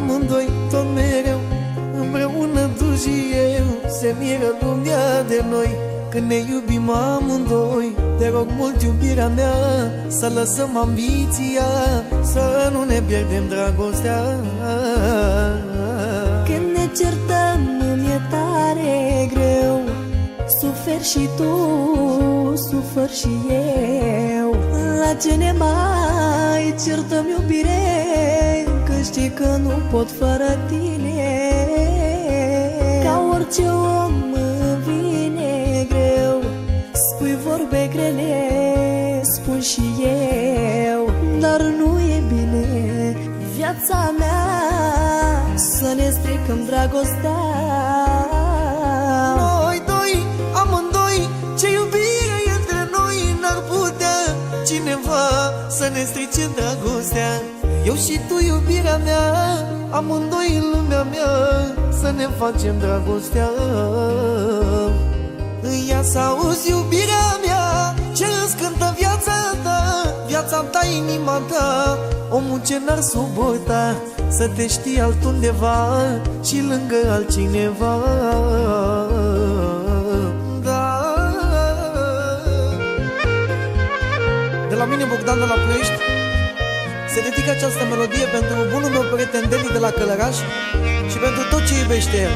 amândoi tot mereu, împreună tu și eu. Se miră lumea de noi când ne iubim amândoi. Te rog mult, iubirea mea, să lăsăm ambiția, să nu ne pierdem dragostea. Când ne certăm mi-e tare greu, suferi și tu, sufăr și eu. La ce ne mai certăm, iubire, că știi că nu pot fără tine. Ca orice om îmi vine greu, spui vorbe grele, spun și eu. Dar nu e bine, viața mea, să ne stricăm dragostea. Noi doi, amândoi, ce iubire e între noi. N-ar putea cineva să ne strice dragostea. Eu și tu, iubirea mea, amândoi în lumea mea, să ne facem dragostea. Ia să auzi, iubirea mea, ce îți cântă viața ta, viața ta, inima ta, omul ce n-ar suporta să te știi altundeva și lângă altcineva. Da. De la mine, Bogdan de la Ploiești, se dedică această melodie pentru bunul meu prieten Deli de la Călăraș și pentru tot ce iubește el.